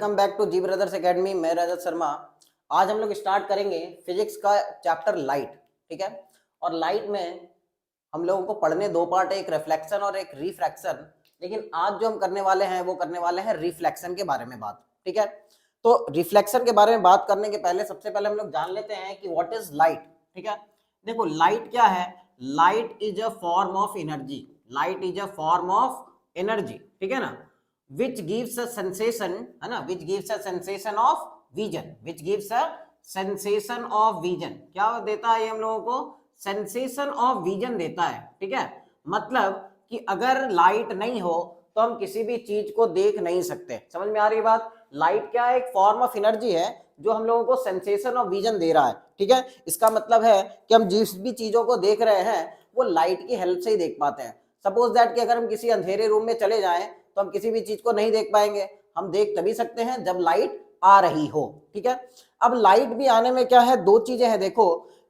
Welcome back to G brothers academy. मैं रजत शर्मा। आज हम लोग स्टार्ट करेंगे फिजिक्स का चैप्टर लाइट। ठीक है, और लाइट में हम लोगों को पढ़ने दो पार्ट है, एक रिफ्लेक्शन और एक रिफ्रैक्शन। लेकिन आज जो हम करने वाले हैं वो करने वाले हैं रिफ्लेक्शन के बारे में बात। ठीक है, तो रिफ्लेक्शन के बारे में बात करने के पहले सबसे पहले हम लोग जान लेते हैं कि व्हाट इज लाइट। ठीक है, देखो लाइट क्या है। Light is a form of energy. Light is a form of energy. ठीक है ना, which gives a sensation, है ना, which gives a sensation of vision, which gives a sensation of vision। क्या देता है ये हम लोगों को? सेंसेशन ऑफ विजन देता है। ठीक है, मतलब कि अगर लाइट नहीं हो तो हम किसी भी चीज को देख नहीं सकते। समझ में आ रही बात? लाइट क्या है? एक फॉर्म ऑफ एनर्जी है जो हम लोगों को सेंसेशन ऑफ विजन दे रहा है। ठीक है, इसका मतलब है कि हम जिस भी चीजों को देख रहे हैं वो लाइट की हेल्प से ही देख पाते हैं। सपोज दैट कि अगर हम किसी अंधेरे रूम में चले जाएं तो हम किसी भी चीज को नहीं देख पाएंगे। हम देख तभी सकते हैं जब लाइट आ रही हो। ठीक है, अब लाइट भी आने में क्या है, दो चीजें हैं। देखो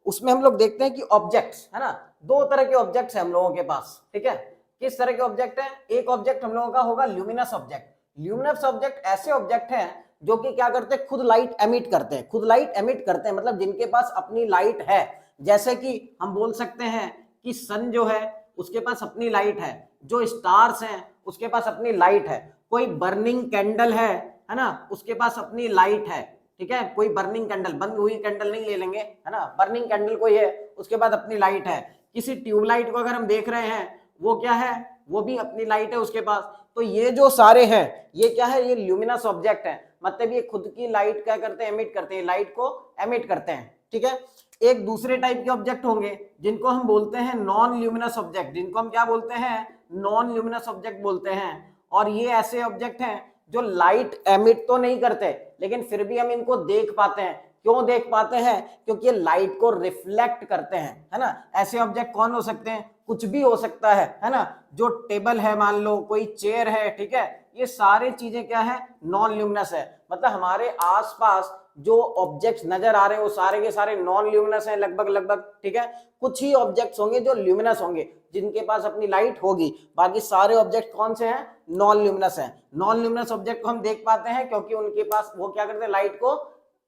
उसमें हम लोग देखते हैं कि ऑब्जेक्ट्स, है ना, दो तरह के ऑब्जेक्ट्स हैं हम लोगों के पास। ठीक है, किस तरह के ऑब्जेक्ट है? एक ऑब्जेक्ट हम लोगों का होगा ल्यूमिनस ऑब्जेक्ट। ल्यूमिनस ऑब्जेक्ट ऐसे ऑब्जेक्ट हैं जो कि क्या करते हैं, खुद लाइट एमिट करते हैं। खुद लाइट एमिट करते हैं मतलब जिनके पास अपनी लाइट है। जैसे कि हम बोल सकते हैं कि सन जो है उसके पास अपनी लाइट है, जो स्टार्स हैं उसके पास अपनी लाइट है, कोई बर्निंग कैंडल है ना, उसके पास अपनी लाइट है। ठीक है, कोई बर्निंग कैंडल, बंद हुई कैंडल नहीं ले लेंगे, है ना, बर्निंग कैंडल कोई है उसके बाद अपनी लाइट है। किसी ट्यूबलाइट को अगर हम देख रहे हैं वो क्या है, वो भी अपनी लाइट है उसके पास। तो ये जो सारे हैं ये क्या है, ये ल्यूमिनस ऑब्जेक्ट है। मतलब ये खुद की लाइट क्या करते हैं, एमिट करते हैं, लाइट को एमिट करते हैं। ठीक है, एक दूसरे टाइप के ऑब्जेक्ट होंगे जिनको हम बोलते हैं नॉन ल्यूमिनस ऑब्जेक्ट। जिनको हम क्या बोलते हैं? नॉन ल्यूमिनस ऑब्जेक्ट बोलते हैं। और ये ऐसे ऑब्जेक्ट हैं जो लाइट एमिट तो नहीं करते लेकिन फिर भी हम इनको देख पाते हैं। क्यों देख पाते हैं? क्योंकि ये लाइट को रिफ्लेक्ट करते हैं, है ना। ऐसे ऑब्जेक्ट कौन हो सकते हैं? कुछ भी हो सकता है ना। जो टेबल है, मान लो कोई चेयर है, ठीक है, ये सारी चीजें क्या है, नॉन ल्यूमिनस है। मतलब हमारे आसपास जो ऑब्जेक्ट्स नजर आ रहे हैं वो सारे के सारे नॉन ल्यूमिनस हैं लगभग लगभग। ठीक है, कुछ ही ऑब्जेक्ट्स होंगे जो ल्यूमिनस होंगे, जिनके पास अपनी लाइट होगी। बाकी सारे ऑब्जेक्ट कौन से हैं? नॉन ल्यूमिनस हैं। नॉन ल्यूमिनस ऑब्जेक्ट को हम देख पाते हैं क्योंकि उनके पास वो क्या करते हैं, लाइट को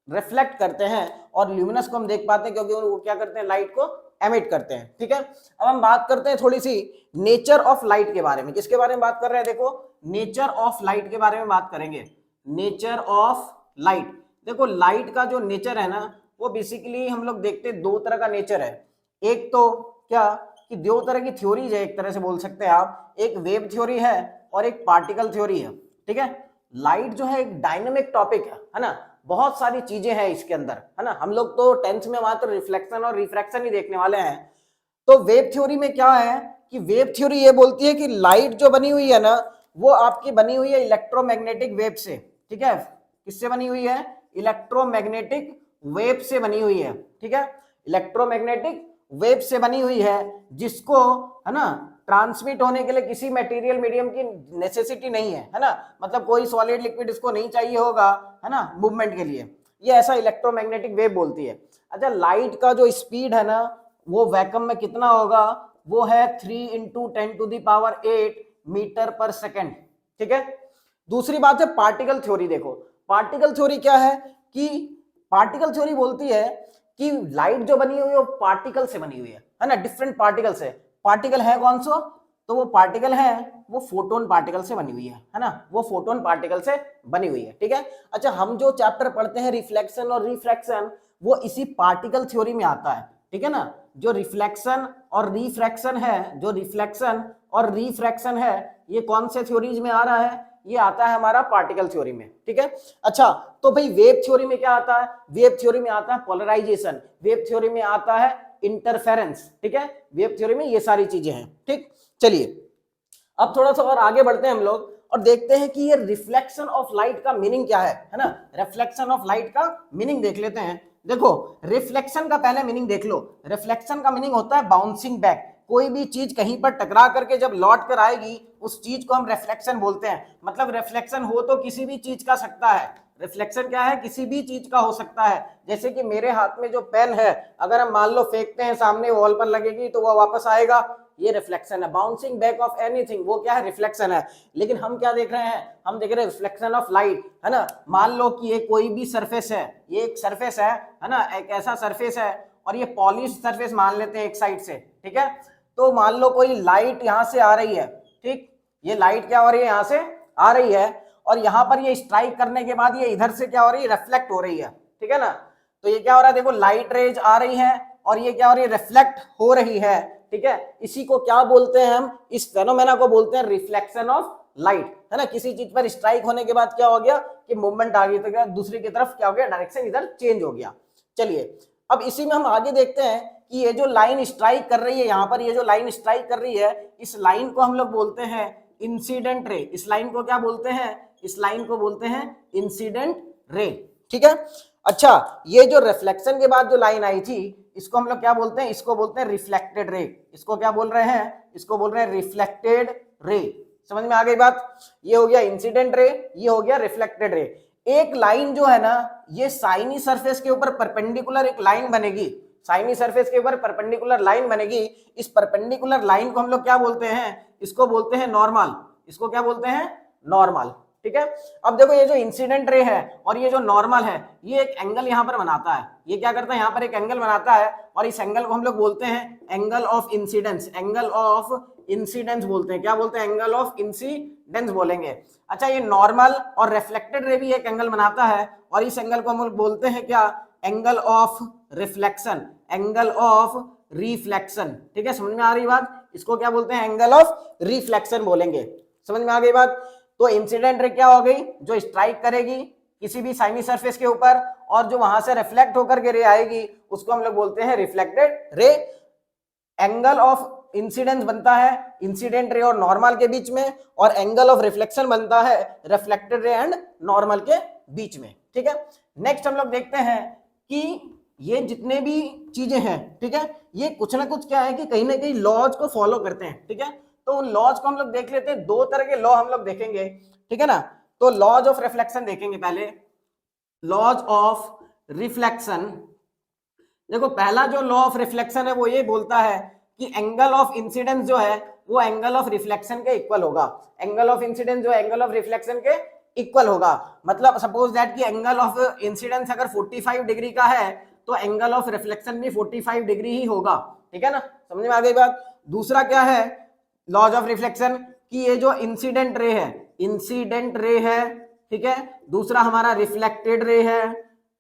रिफ्लेक्ट करते हैं। और ल्यूमिनस को हम देख पाते हैं क्योंकि वो क्या करते हैं, लाइट को एमिट करते हैं। ठीक है, अब हम बात करते हैं थोड़ी सी नेचर ऑफ लाइट के बारे में। किसके बारे में बात कर रहे हैं? देखो नेचर ऑफ लाइट के बारे में बात करेंगे। नेचर ऑफ लाइट, देखो लाइट का जो नेचर है ना, वो बेसिकली हम लोग देखते हैं दो तरह का नेचर है। एक तो क्या कि दो तरह की थ्योरीज है, एक तरह से बोल सकते हैं आप, एक वेव थ्योरी है और एक पार्टिकल थ्योरी है। ठीक है, लाइट जो है एक डायनेमिक टॉपिक है ना, बहुत सारी चीजें हैं इसके अंदर, है ना। हम लोग तो 10th में मात्र रिफ्लेक्शन और रिफ्रैक्शन ही देखने वाले हैं। तो वेव थ्योरी में क्या है कि वेव थ्योरी ये बोलती है कि लाइट जो बनी हुई है ना, वो आपकी बनी हुई है इलेक्ट्रोमैग्नेटिक वेव से। ठीक है, किससे बनी हुई है? इलेक्ट्रोमैग्नेटिक वेव से बनी हुई है। ठीक है, इलेक्ट्रोमैग्नेटिक वेव से बनी हुई है, जिसको, है ना, ट्रांसमिट होने के लिए किसी मटेरियल मीडियम की नेसेसिटी नहीं है ना। मतलब कोई सॉलिड लिक्विड इसको नहीं चाहिए होगा, है ना, मूवमेंट के लिए। ये ऐसा इलेक्ट्रोमैग्नेटिक वेव बोलती है। अच्छा, लाइट का जो स्पीड है ना, वो वैक्यूम में कितना होगा? वो है 3 × 10⁸ मीटर पर सेकेंड। ठीक है, दूसरी बात है पार्टिकल थ्योरी। देखो पार्टिकल थ्योरी क्या है कि पार्टिकल थ्योरी बोलती है कि लाइट जो बनी हुई है वो पार्टिकल से बनी हुई है ना, डिफरेंट पार्टिकल से। पार्टिकल है कौन सा? तो वो पार्टिकल है, वो फोटोन पार्टिकल से बनी हुई है ना, वो फोटोन पार्टिकल से बनी हुई है। ठीक है, अच्छा, हम जो चैप्टर पढ़ते हैं रिफ्लेक्शन और रिफ्रैक्शन, वो इसी पार्टिकल थ्योरी में आता है। ठीक है ना, जो रिफ्लेक्शन और रिफ्रैक्शन है, जो रिफ्लेक्शन और रिफ्रैक्शन है, ये कौन से थ्योरीज में आ रहा है? ये आता है हमारा पार्टिकल थ्योरी में। ठीक है, अच्छा, तो भाई वेव थ्योरी में क्या आता है? वेव थ्योरी में आता है पोलराइजेशन, वेव थ्योरी में आता है इंटरफेरेंस। ठीक है, वेव थ्योरी में ये सारी चीजें हैं। ठीक, चलिए अब थोड़ा सा और आगे बढ़ते हैं हम लोग और देखते हैं कि ये रिफ्लेक्शन ऑफ लाइट का मीनिंग क्या है ना। रिफ्लेक्शन ऑफ लाइट का मीनिंग देख लेते हैं। देखो रिफ्लेक्शन का पहले मीनिंग देख लो। रिफ्लेक्शन का मीनिंग होता है बाउंसिंग बैक। कोई भी चीज कहीं पर टकरा करके जब लौट कर आएगी उस चीज को हम रिफ्लेक्शन बोलते हैं। मतलब रिफ्लेक्शन हो तो किसी भी चीज का सकता है। रिफ्लेक्शन क्या है? किसी भी चीज का हो सकता है। जैसे कि मेरे हाथ में जो पेन है, अगर हम मान लो फेंकते हैं, सामने वॉल पर लगेगी तो वह वापस आएगा, ये रिफ्लेक्शन है। बाउंसिंग बैक ऑफ एनीथिंग वो क्या है, रिफ्लेक्शन है। लेकिन हम क्या देख रहे हैं, हम देख रहे हैं रिफ्लेक्शन ऑफ लाइट, है ना। मान लो कि ये कोई भी सरफेस है, ये एक सरफेस है ना, एक ऐसा सरफेस है और ये पॉलिश सरफेस मान लेते हैं एक साइड से, ठीक है। तो मान लो कोई लाइट यहाँ से आ रही है, ठीक, ये लाइट क्या हो रही है, यहाँ से आ रही है और यहाँ पर ये स्ट्राइक करने के बाद ये इधर से क्या हो रही है, रिफ्लेक्ट हो रही है, ठीक है ना। तो ये क्या हो रहा है, देखो लाइट रेज आ रही है और ये क्या हो रही है, रिफ्लेक्ट हो रही है, ठीक है। इसी को क्या बोलते हैं हम, इस फेनोमेना को बोलते हैं रिफ्लेक्शन ऑफ लाइट, है ना। किसी चीज पर स्ट्राइक होने के बाद क्या हो गया कि मूवमेंट आ गई, तो क्या दूसरी की तरफ क्या हो गया, डायरेक्शन इधर चेंज हो गया। चलिए अब इसी में हम आगे देखते हैं कि ये जो लाइन स्ट्राइक कर रही है, यहाँ पर ये जो लाइन स्ट्राइक कर रही है, इस लाइन को हम लोग बोलते हैं इंसिडेंट रे। इस लाइन को क्या बोलते हैं, इस लाइन को बोलते हैं इंसिडेंट रे, ठीक है। अच्छा, ये जो रिफ्लेक्शन के बाद जो लाइन आई थी, इसको हम लोग क्या बोलते हैं, इसको बोलते हैं रिफ्लेक्टेड रे। इसको क्या बोल रहे हैं, इसको बोल रहे हैं रिफ्लेक्टेड रे। समझ में आ गई बात। ये हो गया इंसिडेंट रे, ये हो गया रिफ्लेक्टेड रे। एक लाइन जो है ना, ये साइनी सरफेस के ऊपर परपेंडिकुलर एक लाइन बनेगी, साइनी सरफेस के ऊपर परपेंडिकुलर लाइन बनेगी। इस परपेंडिकुलर लाइन को हम लोग क्या बोलते हैं, इसको बोलते हैं नॉर्मल। इसको क्या बोलते हैं, नॉर्मल, ठीक है। अब देखो ये जो इंसिडेंट रे है और ये जो नॉर्मल है, ये एक एंगल यहाँ पर बनाता है। ये क्या करता है, यहाँ पर एक एंगल बनाता है और इस एंगल को हम लोग बोलते हैं angle of incidence. Angle of incidence बोलते हैं, क्या बोलते हैं, एंगल ऑफ इंसिडेंस बोलेंगे। अच्छा, ये नॉर्मल और रिफ्लेक्टेड रे भी एक एंगल बनाता है और इस एंगल को हम लोग बोलते हैं क्या, angle of reflection, angle of reflection, ठीक है। समझ में आ रही बात। इसको क्या बोलते हैं, एंगल ऑफ रिफ्लेक्शन बोलेंगे। समझ में आ गई बात। तो इंसिडेंट रे क्या हो गई, जो स्ट्राइक करेगी किसी भी साइनी सरफेस के ऊपर और जो वहां से रिफ्लेक्ट होकर के रे आएगी, उसको हम लोग बोलते हैं reflected ray. Angle of incidence बनता है इंसिडेंट रे और नॉर्मल के बीच में, और एंगल ऑफ रिफ्लेक्शन बनता है रिफ्लेक्टेड रे एंड नॉर्मल के बीच में, ठीक है। नेक्स्ट हम लोग देखते हैं कि ये जितने भी चीजें हैं, ठीक है, ये कुछ ना कुछ क्या है कि कहीं ना कहीं लॉज को फॉलो करते हैं, ठीक है। तो उन लॉज को हम लोग देख लेते हैं। दो तरह के लॉ हम लोग देखेंगे, ठीक है ना। तो लॉज ऑफ रिफ्लेक्शन देखेंगे पहले। लॉज ऑफ रिफ्लेक्शन, देखो पहला जो लॉ ऑफ रिफ्लेक्शन है वो ये बोलता है कि एंगल ऑफ इंसिडेंस जो है वो एंगल ऑफ रिफ्लेक्शन के इक्वल होगा। एंगल ऑफ इंसिडेंस जो है एंगल ऑफ रिफ्लेक्शन के इक्वल होगा। मतलब सपोज दैट कि एंगल ऑफ इंसिडेंस अगर 45 डिग्री का है तो एंगल ऑफ रिफ्लेक्शन भी 45 डिग्री ही होगा, ठीक है ना। समझ में आ गई बात। दूसरा क्या है लॉज ऑफ रिफ्लेक्शन, कि ये जो इंसिडेंट रे है, इंसिडेंट रे है, ठीक है। दूसरा हमारा रिफ्लेक्टेड रे है,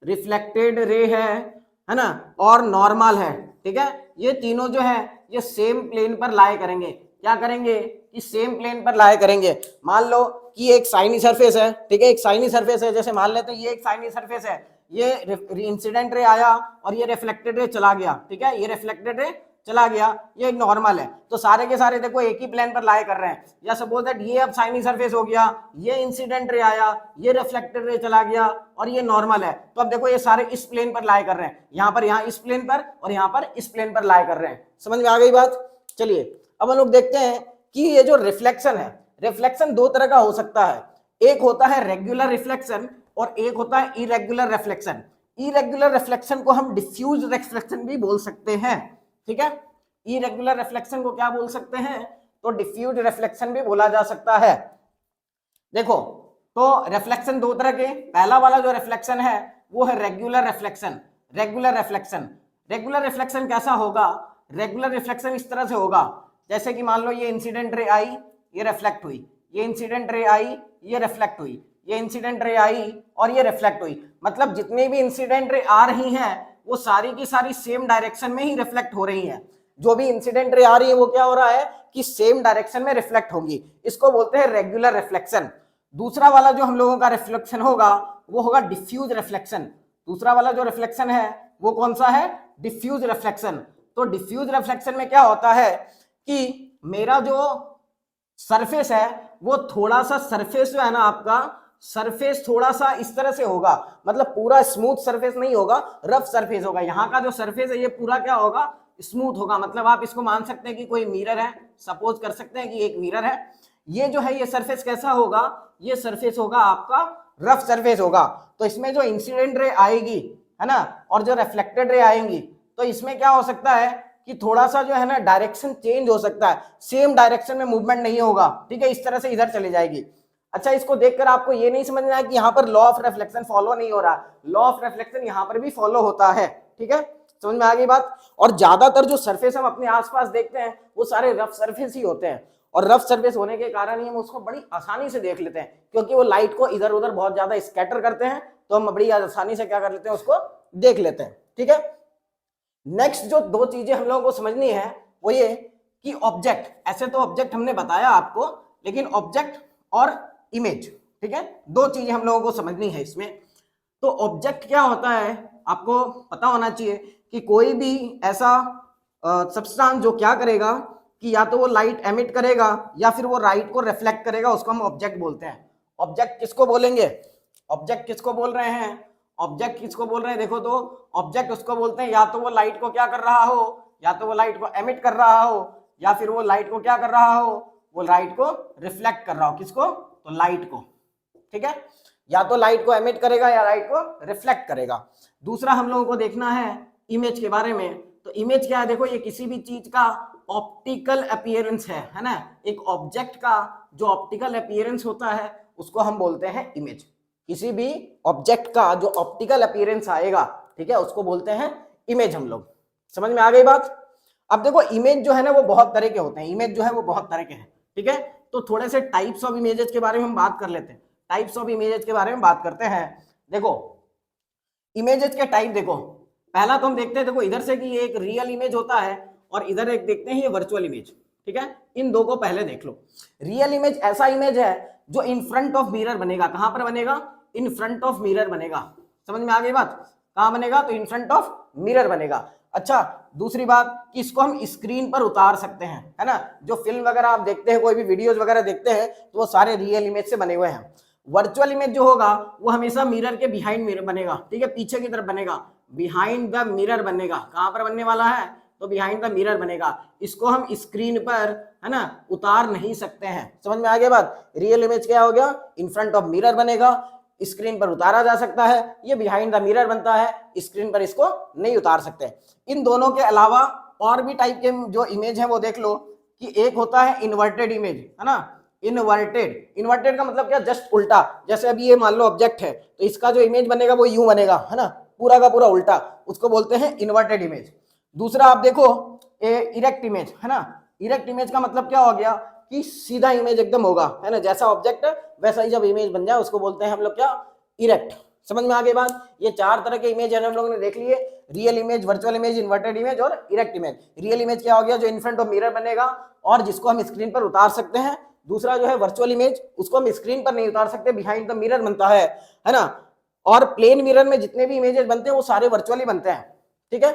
रिफ्लेक्टेड रे है ना, और नॉर्मल है, ठीक है। ये तीनों जो है ये सेम प्लेन पर लाए करेंगे। क्या करेंगे कि सेम प्लेन पर लाए करेंगे। मान लो कि एक साइनी सरफेस है, ठीक है, एक साइनी सरफेस है, जैसे मान लेते हैं ये एक साइनी सरफेस है, ये इंसिडेंट रे आया और ये रिफ्लेक्टेड रे चला गया, ठीक है, ये रिफ्लेक्टेड रे चला गया, ये नॉर्मल है। तो सारे के सारे देखो एक ही प्लेन पर लाए कर रहे हैं। या सपोज दैट ये अब साइनी सरफेस हो गया, ये इंसिडेंट रे आया, ये रिफ्लेक्टेड रे चला गया और ये नॉर्मल है। तो अब देखो ये सारे इस प्लेन पर लाए कर रहे हैं, यहाँ पर, यहाँ इस प्लेन पर और यहाँ पर इस प्लेन पर लाए कर रहे हैं। समझ में आ गई बात। चलिए अब हम लोग देखते हैं कि ये जो रिफ्लेक्शन है, रिफ्लेक्शन दो तरह का हो सकता है। एक होता है रेगुलर रिफ्लेक्शन और एक होता है इरेगुलर रिफ्लेक्शन। इरेगुलर रिफ्लेक्शन को हम डिफ्यूज रिफ्लेक्शन भी बोल सकते हैं, ठीक है। इरेगुलर रिफ्लेक्शन को क्या बोल सकते हैं, तो डिफ्यूज रिफ्लेक्शन भी बोला जा सकता है। देखो तो रिफ्लेक्शन दो तरह के, पहला वाला जो रिफ्लेक्शन है वो है regular reflection. Regular reflection, regular reflection कैसा होगा, रेगुलर रिफ्लेक्शन इस तरह से होगा जैसे कि मान लो ये इंसिडेंट रे आई, ये रिफ्लेक्ट हुई, ये इंसिडेंट रे आई, ये रिफ्लेक्ट हुई, ये इंसिडेंट रे आई और ये रिफ्लेक्ट हुई। मतलब जितने भी इंसिडेंट रे आ रही हैं वो सारी की सारी सेम डायरेक्शन में ही रिफ्लेक्ट हो रही हैं। जो भी इंसिडेंट रे आ रही है वो क्या हो रहा है कि सेम डायरेक्शन में रिफ्लेक्ट होंगी। इसको बोलते हैं रेगुलर रिफ्लेक्शन। दूसरा वाला जो हम लोगों का रिफ्लेक्शन होगा वो होगा डिफ्यूज रिफ्लेक्शन। दूसरा वाला जो रिफ्लेक्शन है वो कौन सा है, डिफ्यूज रिफ्लेक्शन। तो डिफ्यूज रिफ्लेक्शन में क्या होता है कि मेरा जो सरफेस है वो थोड़ा सा, सरफेस जो है ना आपका, सरफेस थोड़ा सा इस तरह से होगा, मतलब पूरा स्मूथ सरफेस नहीं होगा, रफ सरफेस होगा। यहाँ का जो सरफेस है ये पूरा क्या होगा, स्मूथ होगा। मतलब आप इसको मान सकते हैं कि कोई मिरर है, सपोज कर सकते हैं कि एक मिरर है। ये जो है ये सरफेस कैसा होगा, ये सरफेस होगा आपका रफ सरफेस होगा। तो इसमें जो इंसिडेंट रे आएगी, है ना, और जो रिफ्लेक्टेड रे आएंगी, तो इसमें क्या हो सकता है कि थोड़ा सा जो है ना डायरेक्शन चेंज हो सकता है, सेम डायरेक्शन में मूवमेंट नहीं होगा, ठीक है, इस तरह से इधर चली जाएगी। अच्छा, इसको देखकर आपको ये नहीं समझना है कि यहाँ पर लॉ ऑफ रिफ्लेक्शन फॉलो नहीं हो रहा, लॉ ऑफ रिफ्लेक्शन यहाँ पर भी फॉलो होता है, ठीक है, समझ में आ गई बात। और ज्यादातर जो सरफेस हम अपने आसपास देखते हैं वो सारे रफ सरफेस ही होते हैं, और रफ सरफेस होने के कारण ही हम उसको बड़ी आसानी से देख लेते हैं, क्योंकि वो लाइट को इधर उधर बहुत ज्यादा स्कैटर करते हैं, तो हम बड़ी आसानी से क्या कर लेते हैं, उसको देख लेते हैं, ठीक है। नेक्स्ट जो दो चीजें हम लोगों को समझनी है वो ये कि ऑब्जेक्ट, ऐसे तो ऑब्जेक्ट हमने बताया आपको, लेकिन ऑब्जेक्ट और इमेज, ठीक है, दो चीजें हम लोगों को समझनी है इसमें। तो ऑब्जेक्ट क्या होता है आपको पता होना चाहिए कि कोई भी ऐसा सब्सटेंस जो क्या करेगा कि या तो वो लाइट एमिट करेगा या फिर वो लाइट को रिफ्लेक्ट करेगा, उसको हम ऑब्जेक्ट बोलते हैं। ऑब्जेक्ट किसको बोलेंगे, ऑब्जेक्ट किसको बोल रहे हैं, ऑब्जेक्ट किसको बोल रहे हैं, देखो तो ऑब्जेक्ट उसको बोलते हैं या तो वो लाइट को क्या कर रहा हो, या तो वो लाइट को एमिट कर रहा हो, या फिर वो लाइट को क्या कर रहा हो, वो लाइट को रिफ्लेक्ट कर रहा हो, किसको, तो लाइट को, ठीक है, या तो लाइट को एमिट करेगा या लाइट को रिफ्लेक्ट करेगा। दूसरा हम लोगों को देखना है इमेज के बारे में, तो इमेज क्या है, देखो ये किसी भी चीज का ऑप्टिकल अपीयरेंस है ना, एक ऑब्जेक्ट का जो ऑप्टिकल अपीयरेंस होता है उसको हम बोलते हैं इमेज। किसी भी ऑब्जेक्ट का जो ऑप्टिकल अपीयरेंस आएगा, ठीक है, उसको बोलते हैं इमेज हम लोग। समझ में आ गई बात। अब देखो इमेज जो है ना वो बहुत तरह के होते हैं, इमेज जो है वो बहुत तरह के हैं, ठीक है, तो थोड़े से टाइप्स ऑफ इमेजेस के बारे में हम बात कर लेते हैं, टाइप्स ऑफ इमेजेस के बारे में बात करते हैं। देखो इमेजेस के टाइप, देखो पहला तो हम देखते हैं, देखो इधर से कि ये एक रियल इमेज होता है और इधर एक देखते हैं ये वर्चुअल इमेज, ठीक है, इन दो को पहले देख लो। रियल इमेज ऐसा इमेज है जो इन फ्रंट ऑफ मिरर बनेगा, कहां पर बनेगा, इन फ्रंट ऑफ मिरर बनेगा। समझ में आ गई बात, कहां बनेगा, तो इन फ्रंट ऑफ मिरर बनेगा। अच्छा, दूसरी बात कि इसको हम स्क्रीन पर उतार सकते हैं, है ना, जो फिल्म वगैरह आप देखते हैं, कोई भी वीडियोस वगैरह देखते हैं तो वो सारे रियल इमेज से बने हुए हैं। वर्चुअल इमेज जो होगा वो हमेशा मिरर के बिहाइंड मिरर बनेगा, ठीक है, पीछे की तरफ बनेगा, बिहाइंड द मिरर बनेगा, कहां पर बनने वाला है, तो बिहाइंड द मिरर बनेगा। इसको हम स्क्रीन पर, है ना, उतार नहीं सकते हैं। समझ में आ गया बात। रियल इमेज क्या हो गया, इन फ्रंट ऑफ मिरर बनेगा, स्क्रीन पर उतारा जा सकता है, ये बिहाइंड द मिरर बनता है, स्क्रीन पर इसको नहीं उतार सकते। इन दोनों के अलावा और भी टाइप के जो इमेज है वो देख लो कि एक होता है इन्वर्टेड इमेज, है ना, इन्वर्टेड, इन्वर्टेड का मतलब क्या, जस्ट उल्टा, जैसे अभी ये मान लो ऑब्जेक्ट है तो इसका जो इमेज बनेगा वो यूं बनेगा, है ना, पूरा का पूरा उल्टा, उसको बोलते हैं इन्वर्टेड इमेज। दूसरा आप देखो इरेक्ट इमेज, है ना, इरेक्ट इमेज का मतलब क्या हो गया कि सीधा इमेज एकदम होगा, है ना, जैसा ऑब्जेक्ट वैसा ही जब इमेज बन जाए उसको बोलते हैं हम लोग क्या, इरेक्ट। समझ में आ गई बात। ये चार तरह के इमेज हम लोगों ने देख लिए, real image, virtual image, inverted image और इरेक्ट इमेज। रियल इमेज क्या हो गया, जो इन फ्रंट ऑफ मिरर बनेगा और जिसको हम स्क्रीन पर उतार सकते हैं। दूसरा जो है वर्चुअल इमेज, उसको हम स्क्रीन पर नहीं उतार सकते, बिहाइंड द मिरर बनता है ना। और प्लेन मिरर में जितने भी इमेजेस बनते हैं वो सारे वर्चुअली बनते हैं, ठीक है।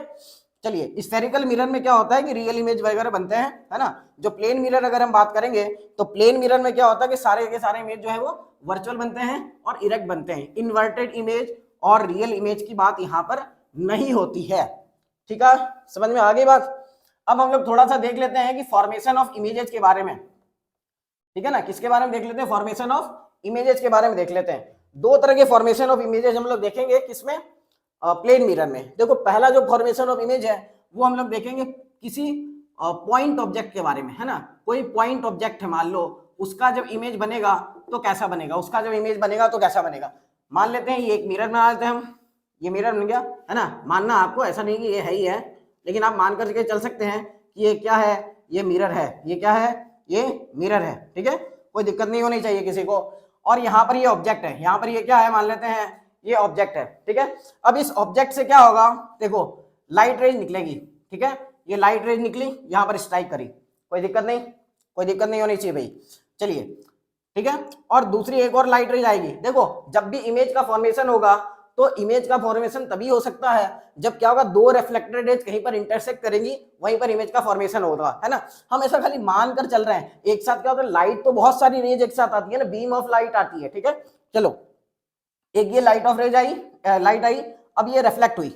चलिए स्फेरिकल मिरर में क्या होता है कि रियल इमेज वगैरह बनते हैं, है ना। जो प्लेन मिरर अगर हम बात करेंगे तो प्लेन मिरर में क्या होता है कि सारे के सारे इमेज जो है वो वर्चुअल बनते हैं और इरेक्ट बनते हैं। इन्वर्टेड इमेज और रियल इमेज की बात यहाँ पर नहीं होती है, ठीक है, समझ में आ गई बात। अब हम लोग थोड़ा सा देख लेते हैं कि फॉर्मेशन ऑफ इमेजेस के बारे में, ठीक है ना, किसके बारे में देख लेते हैं, फॉर्मेशन ऑफ इमेजेस के बारे में देख लेते हैं। दो तरह के फॉर्मेशन ऑफ इमेजेस हम लोग देखेंगे, किसमें, प्लेन मिरर में। देखो पहला जो फॉर्मेशन ऑफ इमेज है वो हम लोग देखेंगे किसी पॉइंट ऑब्जेक्ट के बारे में, है ना। कोई पॉइंट ऑब्जेक्ट है मान लो, उसका जब इमेज बनेगा तो कैसा बनेगा, उसका जब इमेज बनेगा तो कैसा बनेगा। मान लेते हैं ये एक मिरर बना लेते हैं हम, ये मिरर बन गया, है ना। मानना आपको ऐसा नहीं कि ये है ही है, लेकिन आप मान करके चल सकते हैं कि ये क्या है, ये मिरर है, ये क्या है, ये मिरर है, ठीक है, कोई दिक्कत नहीं होनी चाहिए किसी को। और यहाँ पर ये ऑब्जेक्ट है, यहाँ पर ये क्या है, मान लेते हैं ये ऑब्जेक्ट है, ठीक है। अब इस ऑब्जेक्ट से क्या होगा, देखो लाइट रेज निकलेगी, ठीक है, ये लाइट रेज निकली, यहाँ पर स्ट्राइक करी, कोई दिक्कत नहीं, कोई दिक्कत नहीं होनी चाहिए भाई। चलिए ठीक है, और दूसरी एक और लाइट रेज आएगी। देखो जब भी इमेज का फॉर्मेशन होगा तो इमेज का फॉर्मेशन तभी हो सकता है जब क्या होगा, दो रिफ्लेक्टेड रेज कहीं पर इंटरसेक्ट करेंगी, वहीं पर इमेज का फॉर्मेशन होगा, है ना। हम ऐसा खाली मान कर चल रहे हैं, एक साथ क्या होता है, लाइट तो बहुत सारी रेज एक साथ आती है ना, बीम ऑफ लाइट आती है, ठीक है। चलो एक ये लाइट ऑफ रेज आई, लाइट आई, अब ये रिफ्लेक्ट हुई,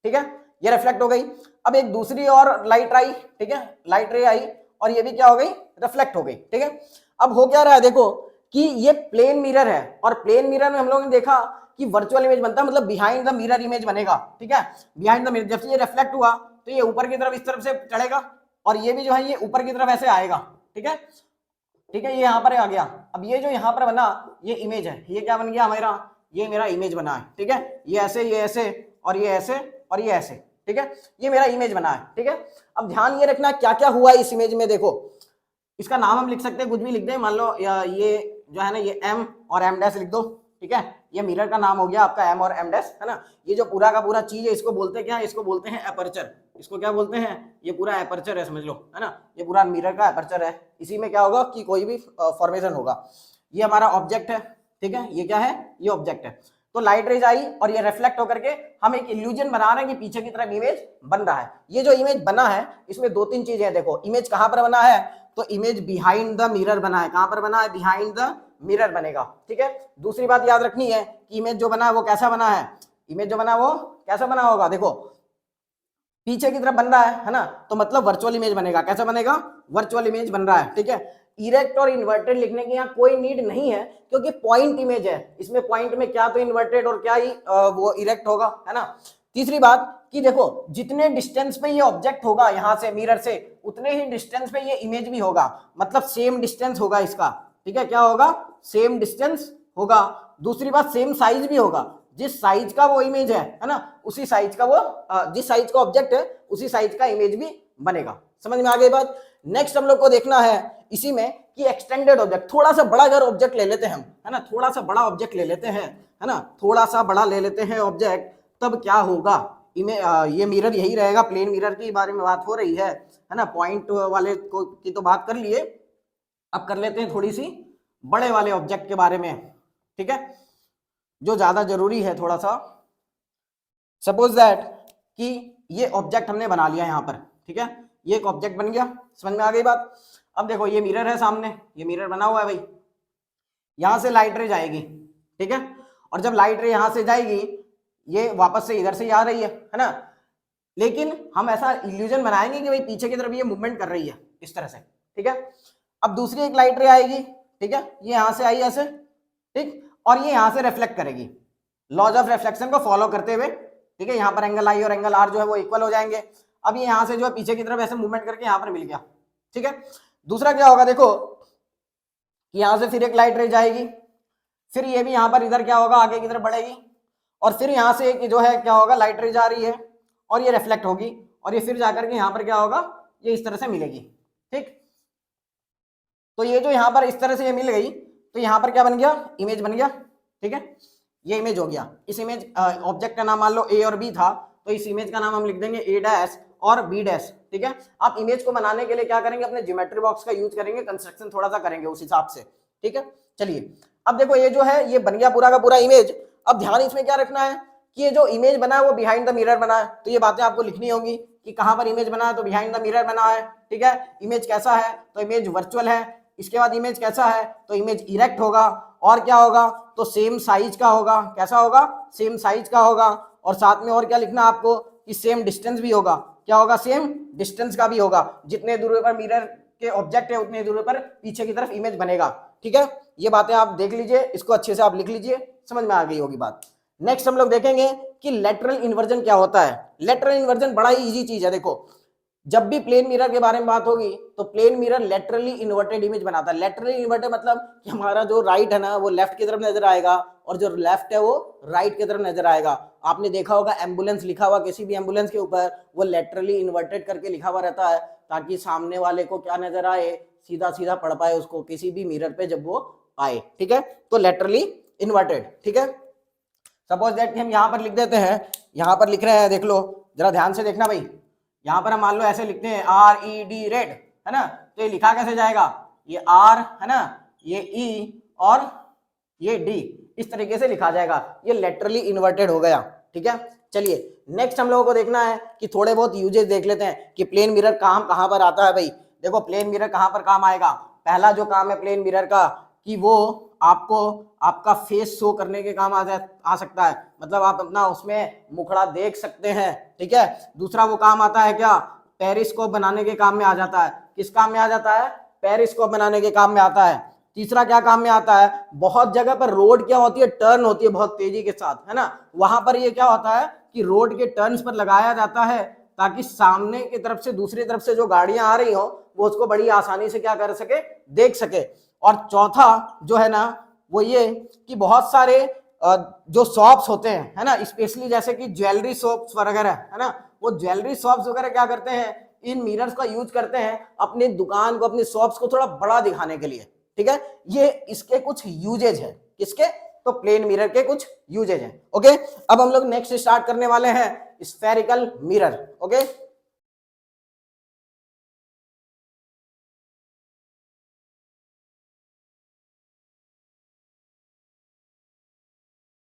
ठीक है, ये रिफ्लेक्ट हो गई। अब एक दूसरी और लाइट आई, ठीक है, लाइट रे आई और ये भी क्या हो गई, रिफ्लेक्ट हो गई, ठीक है। अब हो क्या रहा है, देखो कि ये प्लेन मिरर है और प्लेन मिरर में हम लोगों ने देखा कि वर्चुअल इमेज बनता है, मतलब बिहाइंड द मिरर इमेज बनेगा, ठीक है। बिहाइंड द मिरर जब से ये रिफ्लेक्ट हुआ तो ये ऊपर की तरफ इस तरफ से चढ़ेगा और ये भी जो है ये ऊपर की तरफ ऐसे आएगा। ठीक है, ठीक है, ये यहाँ पर आ गया। अब ये जो यहाँ पर बना ये इमेज है, ये क्या बन गया हमारा, ये मेरा इमेज बना है। ठीक है, ये ऐसे और ये ऐसे और ये ऐसे। ठीक है, ये मेरा इमेज बना है। ठीक है, अब ध्यान ये रखना क्या क्या हुआ इस इमेज में। देखो इसका नाम हम लिख सकते हैं, कुछ भी लिख दें, मान लो ये जो है ना ये m और m डैश लिख दो। ठीक है, ये मिरर का नाम हो गया आपका m और m डैश, है ना। ये जो पूरा का पूरा चीज है इसको बोलते हैं क्या, इसको बोलते हैं एपर्चर। इसको क्या बोलते हैं, ये पूरा एपर्चर है, समझ लो, है ना। ये पूरा मिरर का एपर्चर है, इसी में क्या होगा कि कोई भी फॉर्मेशन होगा। ये हमारा ऑब्जेक्ट है। ठीक है, ये क्या है, ये ऑब्जेक्ट है। तो लाइट रेज आई और ये रिफ्लेक्ट होकर के हम एक इल्यूजन बना रहे हैं कि पीछे की तरफ इमेज बन रहा है। ये जो इमेज बना है इसमें दो तीन चीजें हैं। देखो इमेज कहां पर बना है, तो इमेज बिहाइंड द मिरर बना है। कहां पर बना है, बिहाइंड द मिरर बनेगा। ठीक है, दूसरी बात याद रखनी है कि इमेज जो बना है वो कैसा बना है, इमेज जो बना है वो कैसा बना होगा, देखो पीछे की तरफ बन रहा है ना, तो मतलब वर्चुअल इमेज बनेगा। कैसा बनेगा, वर्चुअल इमेज बन रहा है। ठीक है, इरेक्ट और इन्वर्टेड लिखने की यहाँ कोई नीड नहीं है, क्योंकि पॉइंट इमेज है, इसमें पॉइंट में क्या तो इन्वर्टेड और क्या ही वो इरेक्ट होगा, है ना। तीसरी बात कि देखो जितने डिस्टेंस पे ये ऑब्जेक्ट होगा यहाँ से मिरर से, उतने ही डिस्टेंस पे ये इमेज भी होगा, मतलब सेम डिस्टेंस होगा इसका। ठीक है, क्या होगा, सेम डिस्टेंस होगा। दूसरी बात सेम साइज भी होगा, जिस साइज का वो इमेज है ना, उसी साइज का वो जिस साइज का ऑब्जेक्ट है उसी साइज का इमेज भी बनेगा। समझ में आ गई बात। नेक्स्ट हम लोग को देखना है इसी में कि एक्सटेंडेड ऑब्जेक्ट, थोड़ा सा बड़ा अगर ऑब्जेक्ट ले लेते हैं हम, है ना, थोड़ा सा बड़ा ऑब्जेक्ट ले लेते हैं, है ना, थोड़ा सा बड़ा ले लेते हैं ऑब्जेक्ट, तब क्या होगा, ये मिरर यही रहेगा, प्लेन मिरर के बारे में बात हो रही है ना। पॉइंट वाले को की तो बात कर लिए, अब कर लेते हैं थोड़ी सी बड़े वाले ऑब्जेक्ट के बारे में। ठीक है, जो ज्यादा जरूरी है थोड़ा सा। सपोज दैट कि ये ऑब्जेक्ट हमने बना लिया यहाँ पर। ठीक है, ये एक ऑब्जेक्ट बन गया, समझ में आ गई बात। अब देखो ये मिरर है सामने, ये मिरर बना हुआ है भाई, यहां से लाइट रे जाएगी। ठीक है, और जब लाइट रे यहां से जाएगी ये वापस से इधर से आ रही है ना, लेकिन हम ऐसा इल्यूजन बनाएंगे कि भाई पीछे की तरफ ये मूवमेंट कर रही है इस तरह से। ठीक है, अब दूसरी एक लाइट रे आएगी। ठीक है, ये यहां से आई ऐसे, ठीक, और ये यहां से रिफ्लेक्ट करेगी लॉज ऑफ रिफ्लेक्शन को फॉलो करते हुए। ठीक है, यहाँ पर एंगल आई और एंगल आर जो है वो इक्वल हो जाएंगे। अब ये यहां से जो है पीछे की तरफ ऐसे मूवमेंट करके यहाँ पर मिल गया। ठीक है, दूसरा क्या होगा, देखो कि यहां से फिर एक लाइट रे जाएगी, फिर ये भी यहाँ पर इधर क्या होगा, आगे की तरफ बढ़ेगी, और फिर यहाँ से एक जो है क्या होगा, लाइट रे जा रही है और ये रिफ्लेक्ट होगी, और ये फिर जाकर के यहाँ पर क्या होगा, ये इस तरह से मिलेगी। ठीक, तो ये जो यहाँ पर इस तरह से ये मिल गई, तो यहाँ पर क्या बन गया, इमेज बन गया। ठीक है, ये इमेज हो गया। इस इमेज ऑब्जेक्ट का नाम मान लो ए और बी था, तो इस इमेज का नाम हम लिख देंगे ए डैश और बी डैश। ठीक है, आप इमेज को बनाने के लिए क्या करेंगे, अपने ज्योमेट्री बॉक्स का यूज करेंगे, कंस्ट्रक्शन थोड़ा सा करेंगे उस हिसाब से। ठीक है, चलिए अब देखो ये जो है ये बन गया पूरा का पूरा इमेज। अब ध्यान इसमें क्या रखना है कि ये जो इमेज बना है वो बिहाइंड द मिरर बना है, तो ये बातें आपको लिखनी होंगी कि कहां पर इमेज बना है, तो बिहाइंड द मिरर बना है। ठीक है, इमेज कैसा है, तो इमेज वर्चुअल है। इसके बाद इमेज कैसा है, तो इमेज इरेक्ट होगा, और क्या होगा, तो सेम साइज का होगा। कैसा होगा, सेम साइज का होगा, और साथ में और क्या लिखना आपको कि सेम डिस्टेंस भी होगा। क्या होगा, सेम डिस्टेंस का भी होगा, जितने दूर पर मिरर के ऑब्जेक्ट है उतने दूर पर पीछे की तरफ इमेज बनेगा। ठीक है, ये बातें आप देख लीजिए, इसको अच्छे से आप लिख लीजिए, समझ में आ गई होगी बात। नेक्स्ट हम लोग देखेंगे कि लेटरल इन्वर्जन क्या होता है। लेटरल इन्वर्जन बड़ा ही इजी चीज है। देखो जब भी प्लेन मिरर के बारे में बात होगी तो plane mirror laterally inverted image बनाता है। लेटरली इन्वर्टेड मतलब कि हमारा जो राइट है ना वो लेफ्ट की तरफ नजर आएगा, और जो लेफ्ट है वो राइट की तरफ नजर आएगा। आपने देखा होगा एम्बुलेंस लिखा हुआ किसी भी एम्बुलेंस के ऊपर, वो लेटरली इन्वर्टेड करके लिखा हुआ रहता है, ताकि सामने वाले को क्या नजर आए, सीधा सीधा पढ़ पाए उसको किसी भी मिरर पे जब वो आए। ठीक है, तो लेटरली इन्वर्टेड। ठीक है, सपोज दैट कि हम यहाँ पर लिख देते हैं, यहाँ पर लिख रहे हैं, देख लो जरा ध्यान से देखना भाई, यहाँ पर हम मान लो ऐसे लिखते हैं RED रेड, है ना, तो ये लिखा कैसे जाएगा, ये R है ना, ये E और ये D, इस तरीके से लिखा जाएगा। ये लेटरली इन्वर्टेड हो गया। ठीक है, चलिए नेक्स्ट हम लोगों को देखना है कि थोड़े बहुत यूजेस देख लेते हैं कि प्लेन मिरर काम कहाँ पर आता है। भाई देखो प्लेन मिरर कहाँ पर काम आएगा। पहला जो काम है प्लेन मिरर का कि वो आपको आपका फेस शो करने के काम आ सकता है, मतलब आप अपना उसमें मुखड़ा देख सकते हैं। ठीक है, दूसरा वो काम आता है क्या, पेरिस्कोप बनाने के काम में आ जाता है। किस काम में आ जाता है, पेरिस्कोप बनाने के काम में आता है। तीसरा क्या काम में आता है, बहुत जगह पर रोड क्या होती है, टर्न होती है बहुत तेजी के साथ, है ना, वहां पर ये क्या होता है कि रोड के टर्न्स पर लगाया जाता है ताकि सामने की तरफ से दूसरी तरफ से जो गाड़ियां आ रही हो वो उसको बड़ी आसानी से क्या कर सके, देख सके। और चौथा जो है ना वो ये कि बहुत सारे जो शॉप्स होते हैं है ना, स्पेशली जैसे कि ज्वेलरी शॉप्स वगैरह है ना, वो ज्वेलरी शॉप्स वगैरह क्या करते हैं, इन मिरर्स का यूज करते हैं अपनी दुकान को, अपनी शॉप्स को थोड़ा बड़ा दिखाने के लिए। ठीक है, ये इसके कुछ यूजेज है। किसके? तो प्लेन मिरर के कुछ यूजेज हैं। ओके, अब हम लोग नेक्स्ट स्टार्ट करने वाले हैं स्फेरिकल मिरर। ओके,